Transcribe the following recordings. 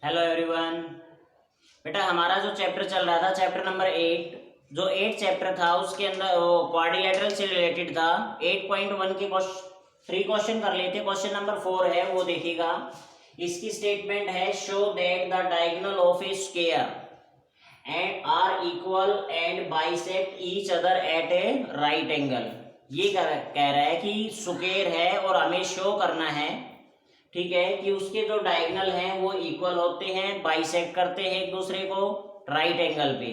Hello everyone. बेटा हमारा जो चैप्टर चल रहा था चैप्टर नंबर 8, जो 8 चैप्टर था उसके अंदर वो क्वाड्रिलेटरल से रिलेटेड था। 8.1 के 3 क्वेश्चन कर लेते। क्वेश्चन नंबर 4 है वो देखिएगा। इसकी स्टेटमेंट है show that the diagonal of a square and are equal and bisect each other at a right angle. ये कह रहा है कि स्क्वायर है और हमें शो करना है, ठीक है, कि उसके जो डायगोनल हैं वो इक्वल होते हैं, बाइसेक्ट करते हैं एक दूसरे को राइट एंगल पे।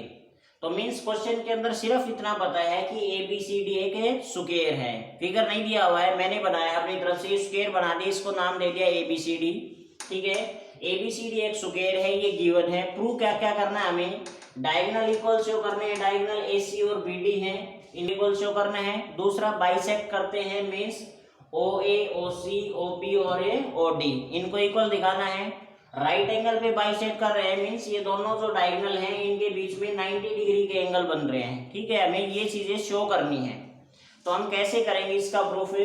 तो मींस क्वेश्चन के अंदर सिर्फ इतना पता है कि ए बी सी डी एक स्क्वायर है। फिगर नहीं दिया हुआ है, मैंने बनाया अपनी तरफ से, स्क्वायर बना दिया, इसको नाम दे दिया ए बी सी डी। ठीक है, ए बी सी डी एक स्क्वायर है, ये गिवन है। प्रूव क्या क्या करना है हमें, डायगोनल इक्वल शो करने हैं, डायगोनल ए सी और बी डी है, इक्वल शो करना है। दूसरा बाइसेक्ट करते हैं, मीन्स ओ ए ओ सी ओ पी और ए ओ डी, इनको इक्वल दिखाना है। राइट एंगल पे बाइसेक्ट कर रहे हैं, मीन्स ये दोनों जो डायगोनल हैं इनके बीच में 90 डिग्री के एंगल बन रहे हैं। ठीक है, हमें ये चीजें शो करनी है। तो हम कैसे करेंगे इसका प्रूफ,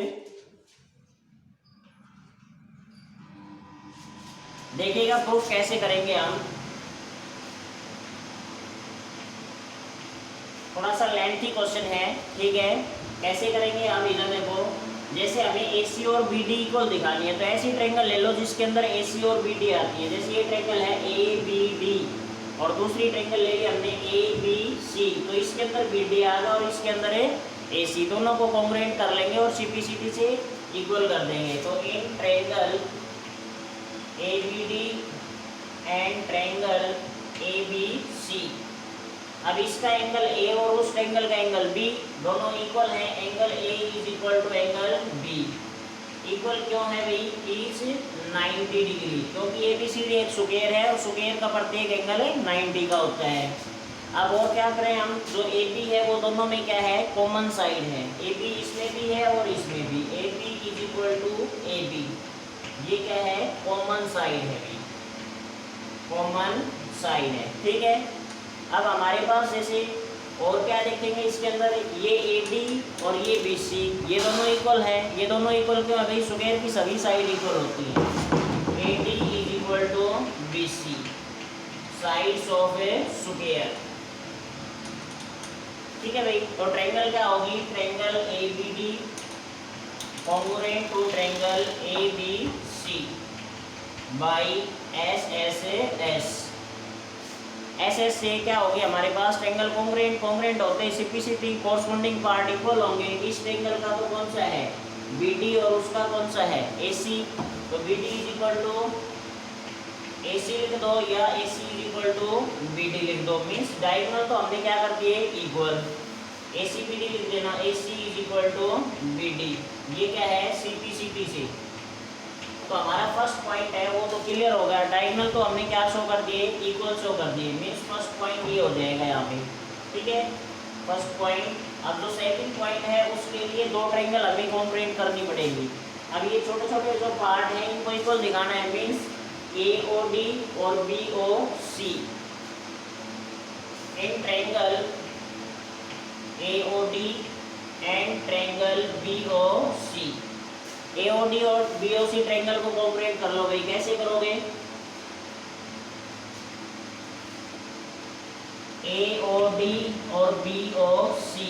देखिएगा प्रूफ कैसे करेंगे हम। थोड़ा सा लेंथी क्वेश्चन है, ठीक है। कैसे करेंगे हम, इधर देखो, जैसे हमें ए सी और बी डी इक्वल दिखानी है तो ऐसी ट्रायंगल ले लो जिसके अंदर ए सी और बी डी आती है। जैसे ये ट्रायंगल है ए बी डी और दूसरी ट्रायंगल ले ली हमने ए बी सी, तो इसके अंदर बी डी आएगा और इसके अंदर है ए सी। दोनों को कॉन्ग्रुएंट कर लेंगे और सिंप्लिसिटी से इक्वल कर देंगे। तो in triangle A B D and triangle A B C, अब इसका एंगल ए और उस ट्रायंगल का एंगल बी दोनों इक्वल हैं। Angle A is equal to angle B. Equal क्यों है भाई, इज 90 डिग्री, क्योंकि ए बी सी डी एक स्क्वायर है और स्क्वायर का प्रत्येक एंगल 90 का होता है। अब और क्या करें हम, जो ए बी है वो दोनों में क्या है, कॉमन साइड है। ए बी इसमें भी है और इसमें भी। A B is equal to A B, ये क्या है, कॉमन साइड है भाई, कॉमन साइड है। ठीक है, अब हमारे पास जैसे और क्या देखेंगे इसके अंदर, ये ए डी और ये बी सी, ये दोनों इक्वल है। ये दोनों इक्वल क्यों है भाई, स्क्वायर की सभी साइड इक्वल होती है। A D is equal to B C, sides of a square. ठीक है भाई, तो ट्रायंगल क्या होगी, triangle A B D congruent to triangle A B C by S S S. S S से क्या होगी हमारे पास, ट्रायंगल कॉन्ग्रुएंट होते हैं, सिंप्लिसिटी कोरस्पोंडिंग पार्ट इक्वल होंगे। इस ट्रायंगल का तो कौन सा है, बी डी, और उसका कौन सा है, ए सी। तो B D is equal to A C लिख दो या A C is equal to B D लिख दो। मीन्स डायगोनल तो हमने क्या कर दिए, equal. A C B D लिख देना, A C is equal to B D. ये क्या है, सिंप्लिसिटी से। तो हमारा फर्स्ट पॉइंट है वो तो क्लियर हो गया। डायगोनल तो हमने क्या शो कर दिए, इक्वल शो कर दिए। मीन्स फर्स्ट पॉइंट ये हो जाएगा यहाँ पे। ठीक है, फर्स्ट पॉइंट। अब जो सेकंड पॉइंट है उसके लिए दो ट्रायंगल हमें कॉन्ग्रुएंट करनी पड़ेगी। अब ये छोटे छोटे जो पार्ट हैं इनको इक्वल दिखाना है। मीन्स ए ओ डी और B O C, in triangle A O D and triangle B O C. AOD और BOC ट्रायंगल को कॉन्ग्रुएंट कर लो भाई। कैसे करोगे, AOD और BOC,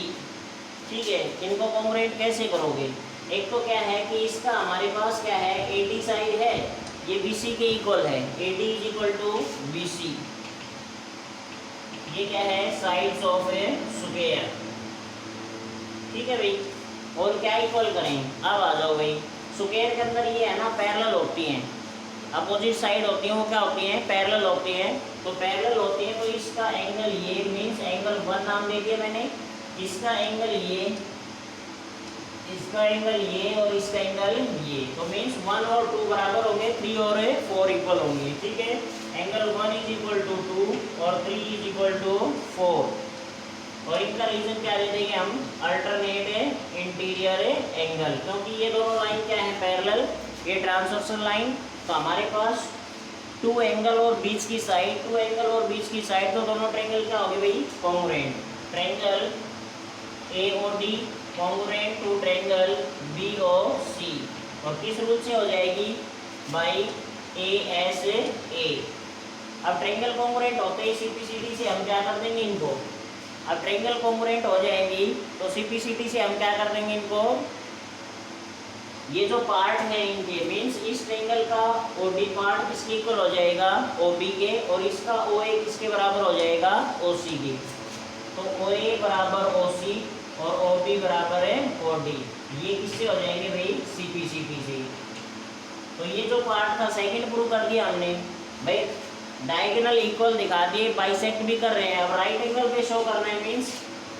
ठीक है, इनको कॉन्ग्रुएंट कैसे करोगे। एक तो क्या है कि इसका हमारे पास क्या है, AD साइड है, ये BC के इक्वल है। AD is equal to BC, ये क्या है, साइड्स ऑफ ए स्क्वायर। ठीक है भाई, और क्या इक्वल करें, अब आ जाओ भाई। स्क्वायर के अंदर ये है ना, पैरेलल होती हैं, अपोजिट साइड होती हैं, वो क्या होती हैं, पैरेलल होती हैं। तो पैरेलल होती है तो इसका एंगल ये, मीन्स एंगल 1 नाम दे दिया मैंने। इसका एंगल ये, इसका एंगल ये और इसका एंगल ये। तो मीन्स 1 और 2 बराबर होंगे, 3 और 4 इक्वल होंगे। ठीक है, एंगल 1 इज इक्वल टू 2 और 3 इज इक्वल टू 4। और इनका रीजन क्या दे देंगे हम, अल्टरनेट इंटीरियर एंगल, क्योंकि ये दोनों लाइन क्या है, पैरेलल, ये ट्रांसवर्सल लाइन। तो हमारे पास 2 एंगल और बीच की साइड, 2 एंगल और बीच की साइड, तो दोनों ट्रायंगल क्या होगी भाई, congruent. Triangle AOD congruent to triangle BOC, और किस रूल से हो जाएगी, बाई ASA। अब ट्रायंगल कॉन्ग्रुएंट होते ही सीपीसीटी से हम क्या कर देंगे इनको, अब ट्रायंगल कॉन्ग्रुएंट हो जाएंगी तो सीपीसीटी से हम क्या कर देंगे इनको, ये जो पार्ट है इनके मीन्स इस ट्रायंगल का ओडी पार्ट किसके इक्वल हो जाएगा, ओबी के, और इसका ओए किसके बराबर हो जाएगा, ओसी के। तो ओए बराबर ओसी और ओबी बराबर है ओडी, ये किससे हो जाएंगे भाई, सीपीसीटी से। तो ये जो पार्ट था सेकंड प्रूव कर दिया हमने भाई, डायगोनल इक्वल दिखा दिए, बाइसेक्ट भी कर रहे हैं। अब राइट एंगल पे शो करना है मीन्स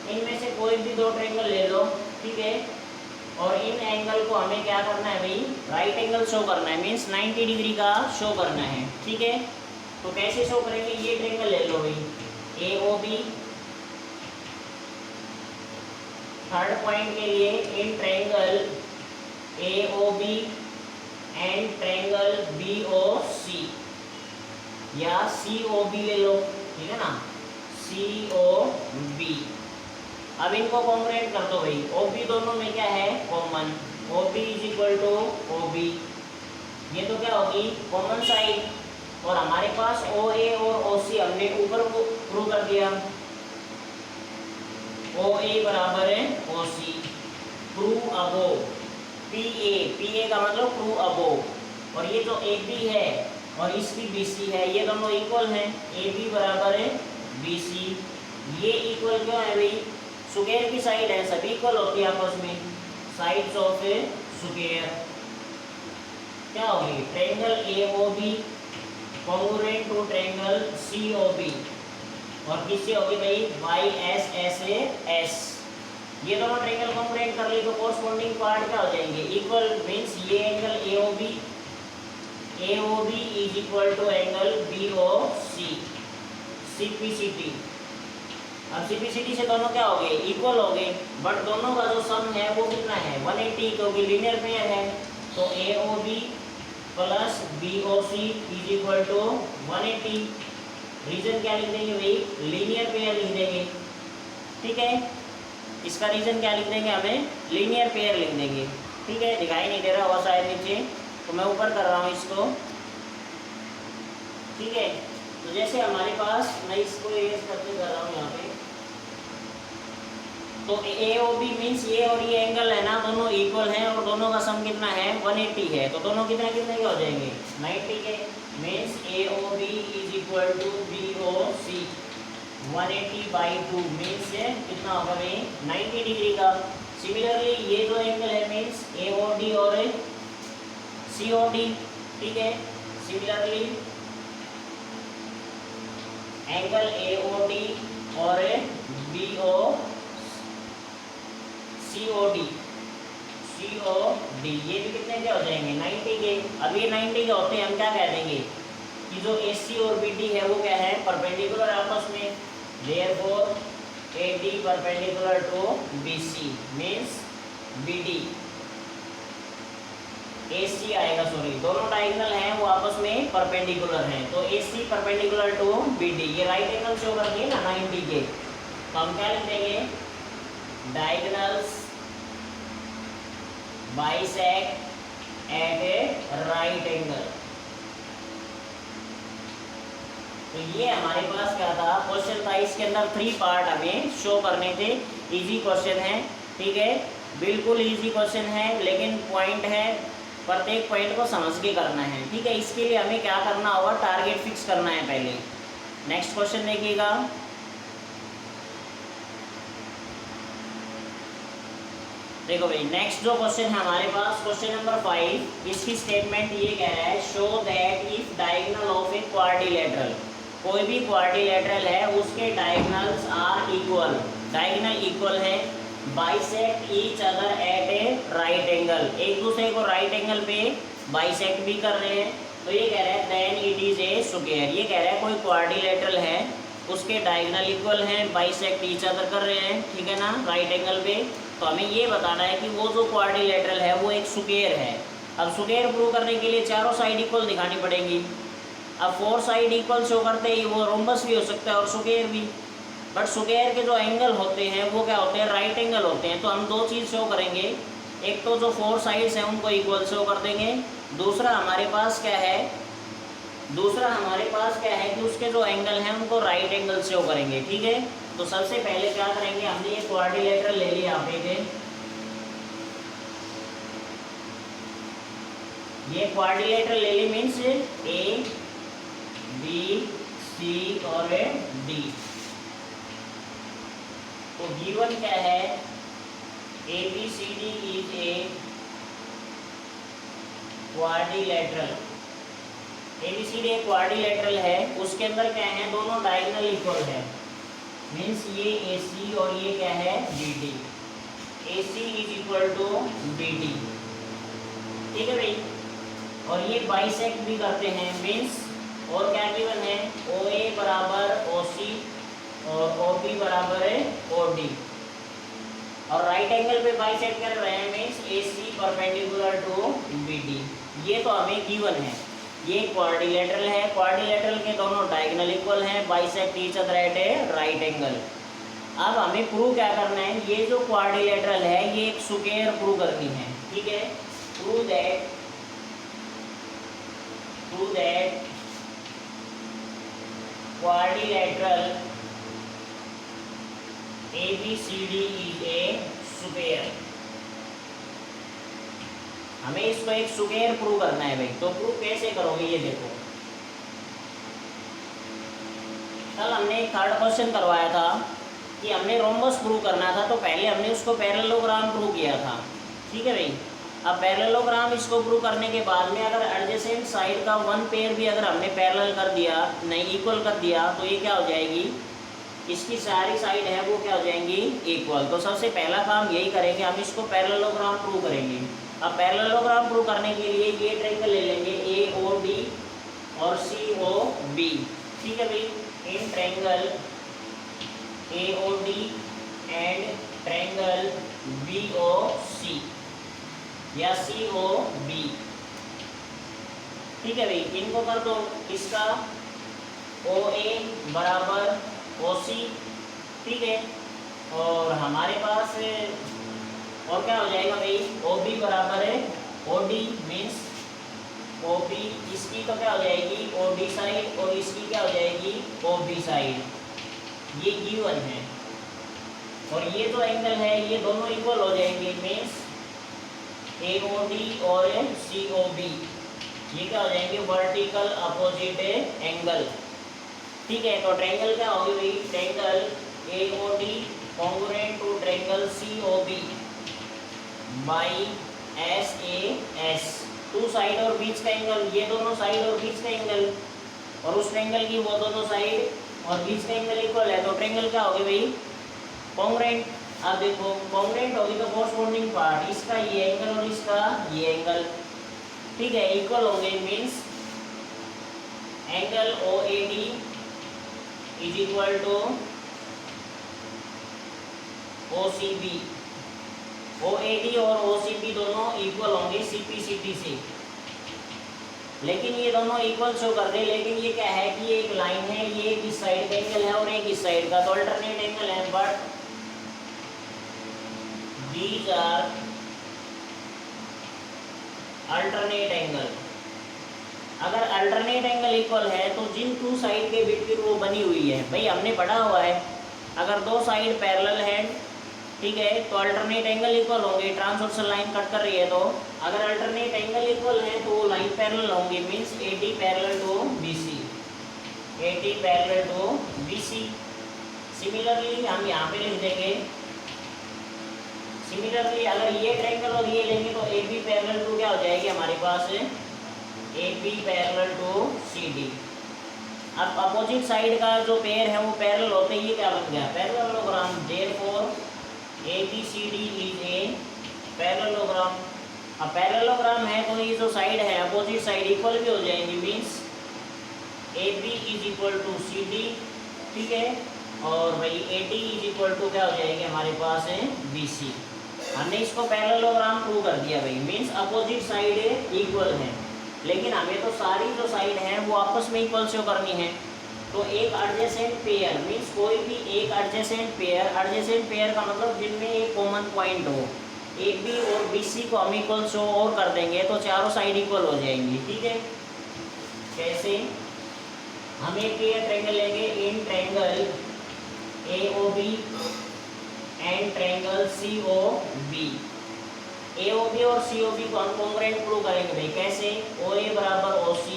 इनमें से कोई भी दो ट्रायंगल ले लो, ठीक है, और इन एंगल को हमें क्या करना है भाई, राइट एंगल शो करना है मीन्स 90 डिग्री का शो करना है, ठीक है। तो कैसे शो करेंगे, ये ट्रायंगल ले लो भाई A O B, third point के लिए in triangle A O B and triangle B O C या सी ओ बी ले लो, ठीक है ना, सी ओ बी। अब इनको कॉन्ग्रुएंट कर दो भाई, ओ बी दोनों में क्या है, common, O B is equal to O B, ये तो क्या होगी कॉमन साइड, और हमारे पास ओ ए और ओ सी हमने ऊपर को प्रूव कर दिया, ओ ए बराबर है ओ सी, प्रूव अबोव, पी ए का मतलब प्रूव अबोव, और ये जो ए बी है और इसकी बी सी है ये दोनों इक्वल हैं, ए बी बराबर है बी सी, ये इक्वल क्यों है भाई, स्क्वायर की साइड है, सभी इक्वल होती है आपस में, साइड्स ऑफ ए स्क्वायर क्या होगी, triangle A O B congruent to triangle C O B, और किससे होगी भाई, Y S S A S, ये दोनों ट्रायंगल कॉन्ग्रुएंट कर ली तो कोरस्पोंडिंग पार्ट क्या हो जाएंगे, इक्वल मीन्स ये angle A O B is equal to angle B O C, CPCT. अब सीपीसीटी से दोनों क्या हो गए, इक्वल हो गए, बट दोनों का जो सम है वो कितना है 180, क्योंकि लीनियर पेयर है, तो A O B plus B O C is equal to 180, reason क्या लिख देंगे भाई, लीनियर पेयर लिख देंगे, ठीक है, इसका रीजन क्या लिख देंगे, हमें लीनियर पेयर लिख देंगे, ठीक है, दिखाई नहीं दे रहा होगा शायद नीचे, तो मैं ऊपर कर रहा हूँ इसको, ठीक है। तो जैसे हमारे पास, मैं इसको इरेज करके कर रहा हूँ यहाँ पे, तो ए ओ बी मीन्स ये और ये एंगल है ना दोनों इक्वल हैं, और दोनों का सम कितना है 180 है, तो दोनों कितने कितने के हो जाएंगे 90 के, means A O B is equal to B O C, 180/2 means कितना होगा भाई 90 डिग्री का। सिमिलरली ये जो एंगल है मीन्स ए ओ डी और सी ओ डी, ठीक है, similarly angle A O D और B O C O D, ये भी कितने के हो जाएंगे 90 के। अब ये 90 के होते हैं, हम क्या कह देंगे कि जो ए सी और बी डी है वो क्या है परपेंडिकुलर आपस में, therefore A D perpendicular to B C means B D, A C आएगा, सॉरी दोनों डायगोनल हैं वो आपस में परपेंडिकुलर हैं, तो A C perpendicular to B D, ये राइट एंगल शो करती है ना 90 के, तो हम क्या लिख देंगे, diagonals bisect eight a right angle. तो ये हमारे पास क्या था, क्वेश्चन था, इसके अंदर 3 पार्ट हमें शो करने थे, इजी क्वेश्चन है, ठीक है, बिल्कुल इजी क्वेश्चन है, लेकिन पॉइंट है प्रत्येक पॉइंट को समझ के करना है, ठीक है। इसके लिए हमें क्या करना होगा, टारगेट फिक्स करना है पहले। नेक्स्ट क्वेश्चन देखिएगा, देखो भाई नेक्स्ट जो क्वेश्चन है हमारे पास क्वेश्चन नंबर 5, इसकी स्टेटमेंट ये कह रहा है, show that if diagonal of a quadrilateral, कोई भी क्वाड्रिलेटरल है उसके diagonals are equal, diagonal equal है, bisect each other at a right angle, एक दूसरे को राइट एंगल पे बाइसेक्ट भी कर रहे हैं, तो ये कह रहा है then it is a square, ये कह रहा है कोई क्वाड्रिलेटरल है उसके डायगोनल इक्वल हैं, बाइसेक्ट ईच अदर कर रहे हैं, ठीक है ना, राइट एंगल पे, तो हमें ये बताना है कि वो जो क्वाड्रिलेटरल है वो एक स्क्वायर है। अब स्क्वायर प्रूव करने के लिए चारों साइड इक्वल दिखानी पड़ेगी, अब 4 साइड इक्वल शो करते ही वो रोम्बस भी हो सकता है और स्क्वायर भी, बट स्क्वायर के जो एंगल होते हैं वो क्या होते हैं, राइट एंगल होते हैं, तो हम 2 चीज़ शो करेंगे, एक तो जो 4 साइड्स हैं उनको इक्वल शो कर देंगे, दूसरा हमारे पास क्या है दूसरा हमारे पास क्या है कि उसके जो एंगल हैं उनको राइट एंगल शो करेंगे, ठीक है। तो सबसे पहले क्या करेंगे, हमने ये क्वाड्रिलेटरल ले लिया यहाँ पे, ये क्वाड्रिलेटरल ले ली मीन्स ए बी सी और डी। तो गिवन क्या है, A B C D is a quadrilateral, ABCD एक क्वाड्रिलेटरल है, उसके अंदर क्या है, दोनों डायगोनल इक्वल है, मीन्स ये AC और ये क्या है BD, AC is equal to BD, ठीक है भाई। और ये बाइसेक्ट भी करते हैं, मीन्स और क्या गिवन है, OA बराबर OC और OB बराबर है OD, और राइट एंगल पे बाइसेक्ट कर रहे हैं, means AC perpendicular to BD। ये तो हमें गिवन है। ये क्वाड्रिलेटरल है, क्वाड्रिलेटरल के दोनों डायगोनल इक्वल हैं, bisect each other at a right angle. अब हमें प्रूव क्या करना है, ये जो क्वाड्रिलेटरल है ये एक स्क्वायर प्रूव करनी है, ठीक है। Prove that quadrilateral ABCD is a square. हमें इसको एक स्क्वायर प्रूव करना है भाई। तो प्रूव कैसे करोगे, ये देखो, कल हमने एक थर्ड क्वेश्चन करवाया था कि हमने रोम्बस प्रूव करना था, तो पहले हमने उसको पैरेललोग्राम प्रूव किया था, ठीक है भाई। अब पैरेललोग्राम इसको प्रूव करने के बाद में अगर एडजेसेंट साइड का वन पेयर भी अगर हमने पैरेलल कर दिया, नहीं इक्वल कर दिया, तो ये क्या हो जाएगी, इसकी सारी साइड है वो क्या हो जाएंगी, इक्वल। तो सबसे पहला काम यही करेंगे, हम इसको पैरेललोग्राम प्रूव करेंगे। अब पैरेललोग्राम प्रूव करने के लिए ये ट्रायंगल ले लेंगे AOD और COB, ठीक है भाई। In triangle AOD and triangle BOC या COB, ठीक है भाई। इनको कर दो, इसका OA बराबर OC, ठीक है। और हमारे पास और क्या हो जाएगा भाई, OB बराबर है OD, मीन्स OB इसकी तो क्या हो जाएगी OD साइड और इसकी क्या हो जाएगी OB साइड, ये गिवन है। और ये जो एंगल है ये दोनों इक्वल हो जाएंगे, मीन्स AOD और COB ये क्या हो जाएंगे, वर्टिकल अपोजिट एंगल, ठीक है। तो ट्रायंगल क्या होगी भाई, triangle AOD congruent to triangle COB by SAS, two side और बीच का एंगल, ये दोनों साइड और बीच का एंगल, और उस ट्रायंगल की वो दोनों साइड और बीच का एंगल इक्वल है, तो ट्रायंगल क्या होगी भाई, कॉन्ग्रुएंट। अब देखो कॉन्ग्रुएंट होगी तो कोरस्पोंडिंग पार्ट, इसका ये एंगल और इसका ये एंगल, ठीक है, इक्वल होंगे, means angle OAD is equal to OCB, OAD और OCB दोनों इक्वल होंगे CPCT से। लेकिन ये दोनों इक्वल शो कर रहे, लेकिन ये क्या है कि ये एक लाइन है, ये एक इस साइड का एंगल है और एक इस साइड का, तो अल्टरनेट एंगल है, but these are alternate angle. अगर अल्टरनेट एंगल इक्वल है तो जिन टू साइड के बिटवीन वो बनी हुई है, भाई हमने पढ़ा हुआ है, अगर दो साइड पैरेलल है, ठीक है, तो अल्टरनेट एंगल इक्वल होंगे, ट्रांसवर्सल लाइन कट कर रही है, तो अगर अल्टरनेट एंगल इक्वल है तो वो लाइन पैरेलल होंगे, means AD parallel to BC, AD parallel to BC। Similarly हम यहाँ पे लिख देंगे, सिमिलरली अगर ये ट्रायंगल और ये लेंगे तो AB पैरेलल टू क्या हो जाएगी हमारे पास, AB पैरेलल टू CD। अब अपोजिट साइड का जो पेयर है वो पैरेलल होते ही ये क्या बन गया, parallelogram. Therefore ABCD is a parallelogram. अब पैरेललोग्राम है तो ये जो साइड है अपोजिट साइड इक्वल भी हो जाएंगी, means AB is equal to CD, ठीक है, और भाई AD इज इक्वल टू क्या हो जाएगी हमारे पास है BC। हमने इसको पैरेललोग्राम प्रूव कर दिया भाई, मीन्स अपोजिट साइड इक्वल है, लेकिन हमें तो सारी जो साइड है वो आपस में इक्वल शो करनी है। तो एक एडजेसेंट पेयर मीन्स कोई भी एक एडजेसेंट पेयर का मतलब जिनमें एक कॉमन पॉइंट हो, AB और BC को हम इक्वल शो और कर देंगे तो चारों साइड इक्वल हो जाएंगी, ठीक है। कैसे, हम एक क्लियर ट्रायंगल लेंगे in triangle AOB and triangle COB। AOB और COB को हम कॉन्ग्रुएंट प्रूव करेंगे भाई। कैसे? OA बराबर OC,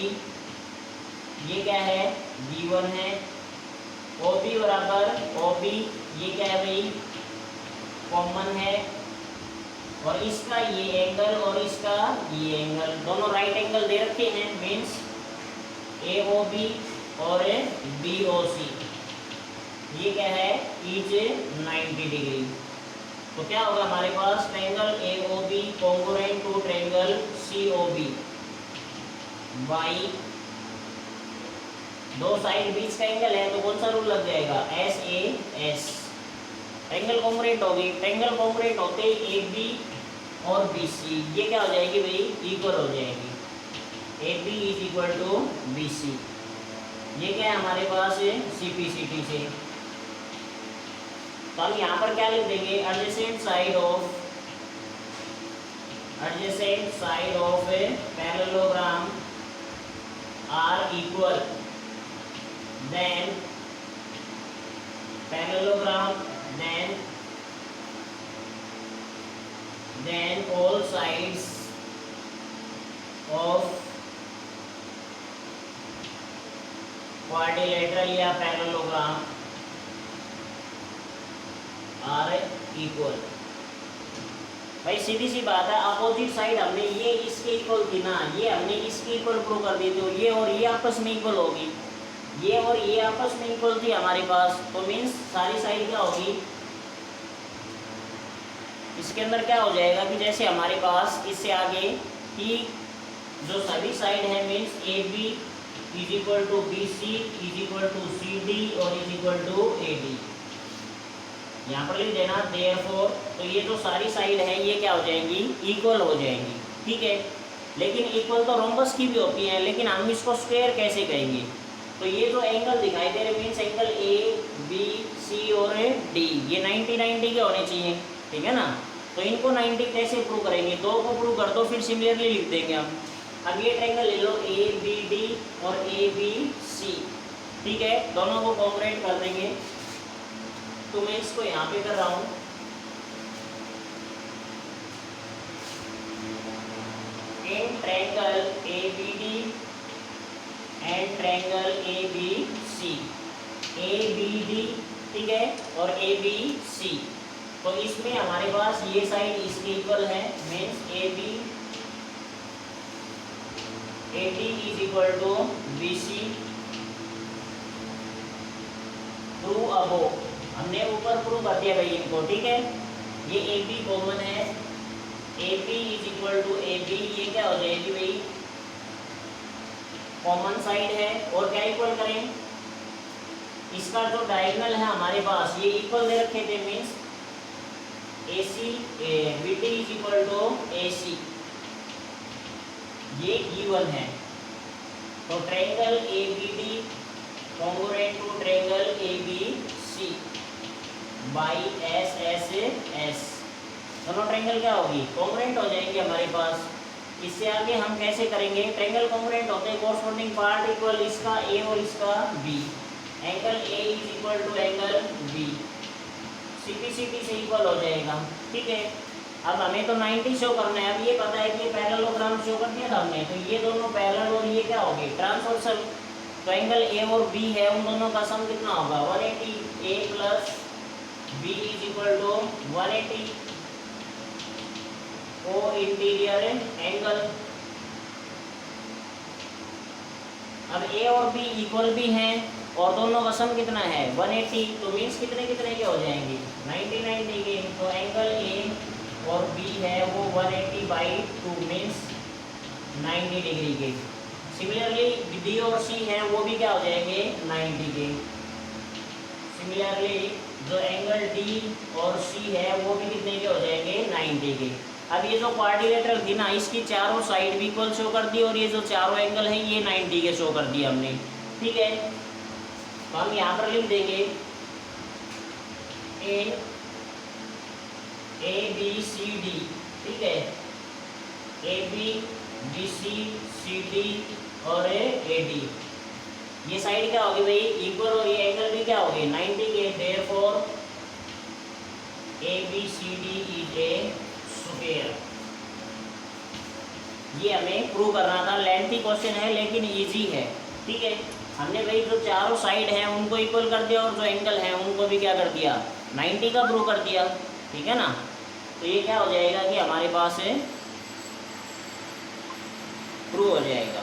ये क्या है? B1 है। OB बराबर OB, ये क्या है भाई? कॉमन है। और इसका ये एंगल और इसका ये एंगल, दोनों राइट एंगल दे रखे हैं, मीन्स AOB और BOC, ये क्या है? Each 90 degree. तो क्या होगा हमारे पास? Triangle AOB congruent to triangle COB by, दो साइड बीच का एंगल है तो कौन सा रूल लग जाएगा? SAS। ट्रायंगल कॉन्ग्रुएंट होगी, ट्रायंगल कॉन्ग्रुएंट होते ही AB और BC ये क्या हो जाएगी भाई? इक्वल हो जाएगी। AB is equal to BC, ये क्या है हमारे पास? CPCT से। तो हम यहाँ पर क्या लिख देंगे? Adjacent side of a parallelogram are equal, then parallelogram, then all sides of quadrilateral या पैरेललोग्राम आर इक्वल। भाई सीधी सी बात है, अपोजिट साइड हमने ये इसके इक्वल थी ना, ये हमने इसके इक्वल प्रूव कर दी, तो ये और ये आपस में इक्वल होगी, ये और ये आपस में इक्वल थी हमारे पास, तो मीन्स सारी साइड क्या होगी? इसके अंदर क्या हो जाएगा कि जैसे हमारे पास इससे आगे कि जो सभी साइड है means AB is equal to BC is equal to CD और इज इक्वल टू AD, यहाँ पर लिख देना देयरफॉर। तो ये जो सारी साइड है ये क्या हो जाएंगी? इक्वल हो जाएंगी, ठीक है। लेकिन इक्वल तो रोम्बस की भी होती है, लेकिन हम इसको स्क्वायर कैसे कहेंगे? तो ये जो एंगल दिखाई दे रहे मीन्स एंगल ABC और D ये 90 के होने चाहिए, ठीक है ना। तो इनको 90 कैसे प्रूव करेंगे? दो को प्रूव कर दो, फिर सिमिलरली लिख देंगे हम। अब ये ट्रायंगल ले लो ABD और ABC, ठीक है, दोनों को कॉन्ग्रुएंट कर देंगे। तो मैं इसको यहाँ पे कर रहा हूँ, in triangle ABD and triangle ABC, ABD, ठीक है, और ABC। तो इसमें हमारे पास ये साइड इसके इक्वल है, means AD is equal to BC। Prove above, हमने ऊपर प्रूव कर दिया भाई इनको, ठीक है। ये AB कॉमन है, AB is equal to AB, ये क्या हो जाएगी भाई? कॉमन साइड है। और क्या इक्वल करें? इसका जो डायगोनल है हमारे पास ये इक्वल दे रखे थे, means BD is equal to AC, ये गिवन है। तो triangle ABD congruent to triangle ABC by SSS, दोनों ट्रायंगल क्या होगी? कॉन्ग्रुएंट हो जाएंगे हमारे पास। इससे आगे हम कैसे करेंगे? ट्रायंगल कॉन्ग्रुएंट होते हैं, कोरस्पोंडिंग पार्ट इक्वल इसका A और इसका B, angle A is equal to angle B, CPCT से इक्वल हो जाएगा, ठीक है। अब हमें तो 90 शो करना है। अब ये पता है कि पैरेललोग्राम शो कर दिया था हमने, तो ये दोनों पैरेलल और ये क्या हो गए? ट्रांसवर्सल। तो एंगल A और B है, उन दोनों का सम कितना होगा? 180, A plus B is equal to 180 oh interior angle. अब A और B इक्वल भी हैं और दोनों का सम कितना है? 180, तो मीन्स कितने कितने के हो जाएंगे? 90 के। तो एंगल A और B है वो 180 बाई 2 मीन्स 90 डिग्री के। सिमिलरली D और C है वो भी क्या हो जाएंगे? 90 के। सिमिलरली जो एंगल D और C है वो भी कितने के हो जाएंगे? 90 के। अब ये जो क्वाड्रिलेटरल थी ना, इसकी चारों साइड भी इक्वल शो कर दी और ये जो चारों एंगल है ये 90 के शो कर दिए हमने, ठीक है। तो हम यहाँ पर लिख देंगे ABCD, ठीक है, AB BC CD और AD। ये साइड क्या होगी भाई इक्वल और ये एंगल भी क्या होगी 90 के, therefore ABCD is a square. ये हमें प्रूव करना था, लेंथी क्वेश्चन है लेकिन इजी है। ठीक है, हमने भाई जो चारों साइड हैं उनको इक्वल कर दिया और जो एंगल है उनको भी क्या कर दिया 90 का प्रूव कर दिया। ठीक है ना, तो ये क्या हो जाएगा कि हमारे पास प्रूव हो जाएगा।